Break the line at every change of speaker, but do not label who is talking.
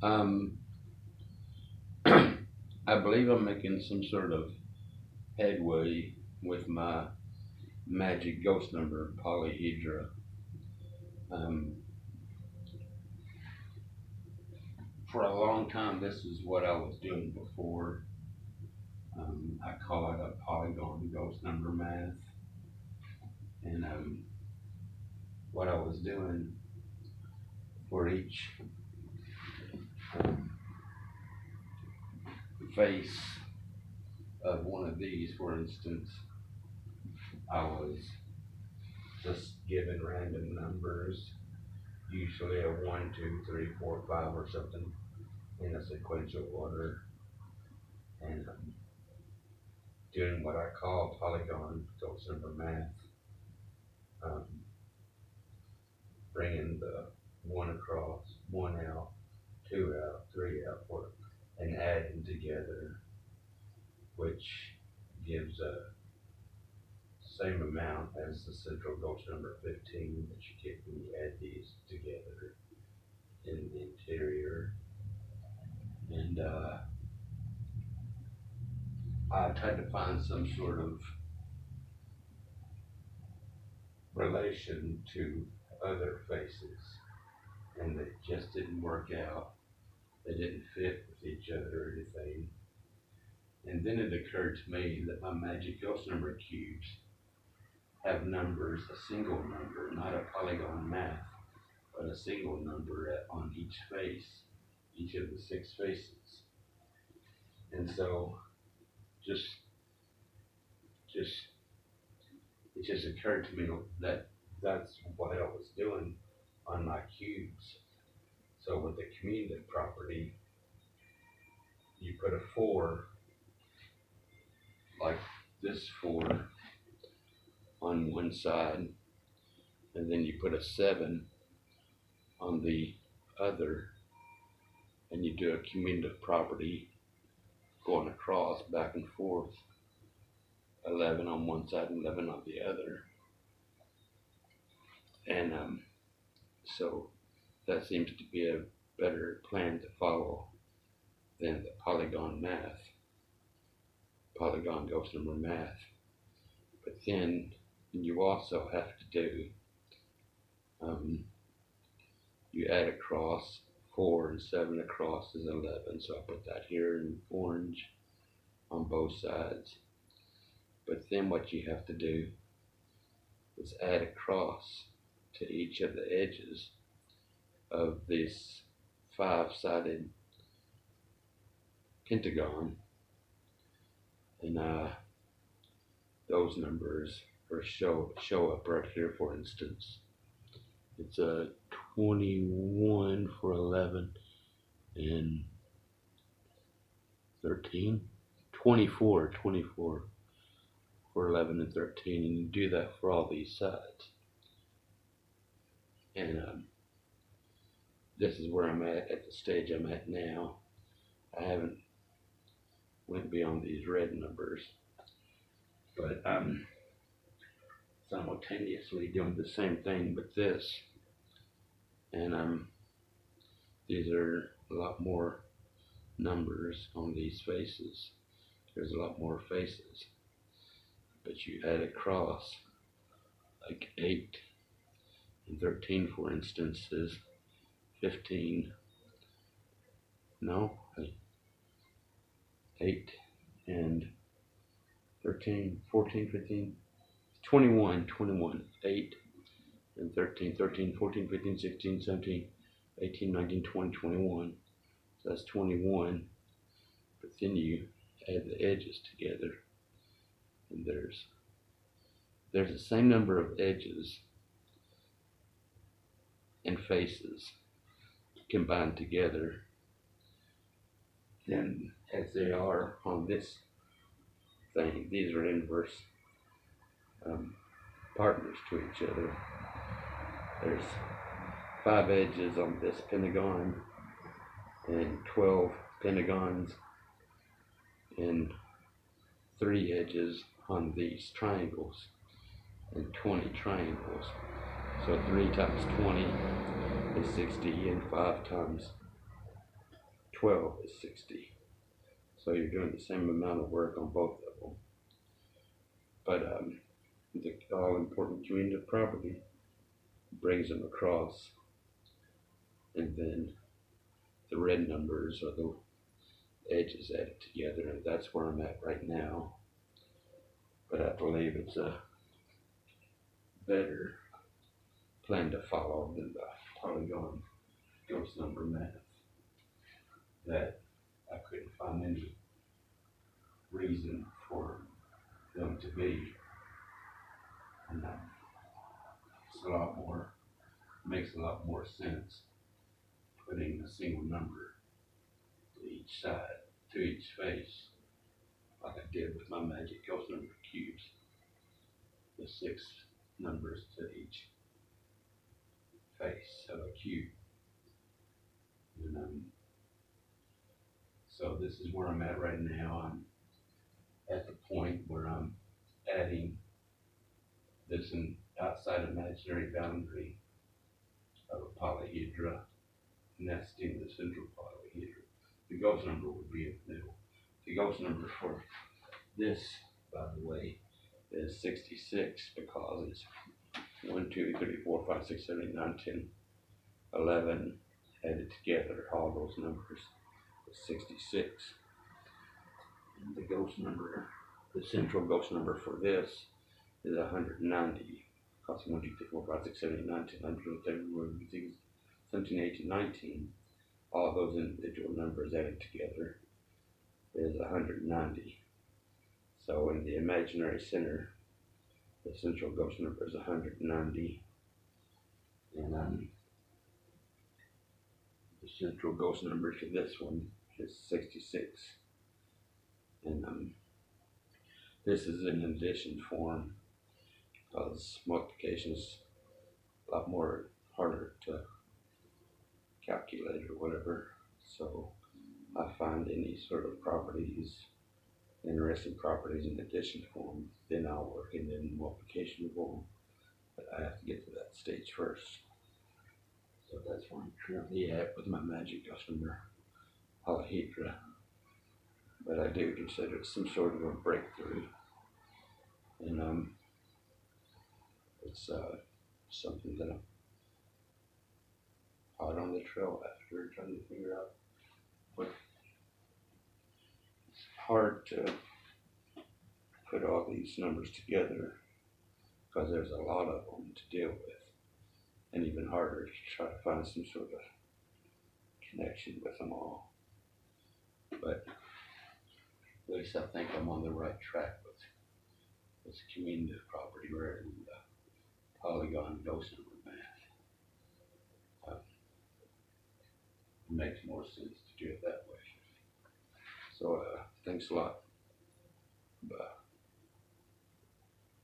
Um, I believe I'm making some sort of headway with my Magic Ghost Number Polyhedra. Um, for a long time, this is what I was doing before. I call it a Polygon Ghost Number Math. And what I was doing for each um, face of one of these, for instance, I was just given random numbers, usually a 1, 2, 3, 4, 5 or something in a sequential order, and doing what I call Polygon Ghost Number Math, bringing the 1 across, 1 out, 2 out, 3 out, 4, and adding together, which gives a same amount as the central ghost number 15 that you get when you add these together in the interior. And I tried to find some sort of relation to other faces, and it just didn't work out. They didn't fit with each other or anything. And then it occurred to me that my Magic Ghost Number cubes have numbers, a single number, not a polygon math, but a single number on each face, each of the 6 faces. And so it just occurred to me that that's what I was doing on my cubes. So with the commutative property, you put a 4, like this 4, on one side, and then you put a 7 on the other, and you do a commutative property going across, back and forth, 11 on one side and 11 on the other. And so that seems to be a better plan to follow than the Polygon Math, Polygon Ghost Number Math. But then you also have to do, you add across 4 and 7 across is 11, so I put that here in orange on both sides. But then what you have to do is add across to each of the edges of this 5-sided pentagon, and those numbers show up right here. For instance, it's a 21 for 11 and 13, 24 for 11 and 13, and you do that for all these sides. And this is where I'm at the stage I'm at now. I haven't went beyond these red numbers, but I'm simultaneously doing the same thing with this, and these are a lot more numbers on these faces. There's a lot more faces, but you add across, like 8 and 13, for instance, is 15. No, 8 and 13, 14, 15, 21, 8 and 13, 13, 14, 15, 16, 17, 18, 19, 20, 21. So that's 21. But then you add the edges together, and there's the same number of edges and faces combined together than as they are on this thing. These are inverse partners to each other. There's 5 edges on this pentagon, and 12 pentagons, and 3 edges on these triangles, and 20 triangles. So 3 times 20 is 60, and 5 times 12 is 60. So you're doing the same amount of work on both of them. But the all-important commutative property brings them across, and then the red numbers are the edges added together, and that's where I'm at right now. But I believe it's a better plan to follow than the Polygon Ghost Number Math. That I couldn't find any reason for them to be, and it's a lot more, makes a lot more sense putting a single number to each side, to each face, like I did with my Magic Ghost Number cubes. The 6 numbers to each face of a cube. And so this is where I'm at right now. I'm at the point where I'm adding this outside imaginary boundary of a polyhedra, nesting the central polyhedra. The ghost number would be in the middle. The ghost number for this, by the way, is 66 because it's 1, 2, 3, 4, 5, 6, 7, 8, 9, 10, 11 added together. All those numbers is 66. And the ghost number, the central ghost number for this is 190. Because 1, 2, 3, 4, 5, 6, 7, 8, 9, 10, 11, 12, 13, 17, 18, 19. All those individual numbers added together is 190. So in the imaginary center, the central ghost number is 190, and the central ghost number to this one is 66. And this is an addition form because multiplication is a lot more harder to calculate or whatever. So I find any sort of properties, interesting properties in addition form, then I'll work in the multiplication form. But I have to get to that stage first. So that's where I'm currently at with my Magic Ghost Number Polyhedra. But I do consider it some sort of a breakthrough. And it's something that I'm out on the trail after, trying to figure out what. It's hard to put all these numbers together because there's a lot of them to deal with, and even harder to try to find some sort of connection with them all. But at least I think I'm on the right track with this commutative property rather than the Polygon Ghost Number Math. It makes more sense to do it that way. So thanks a lot.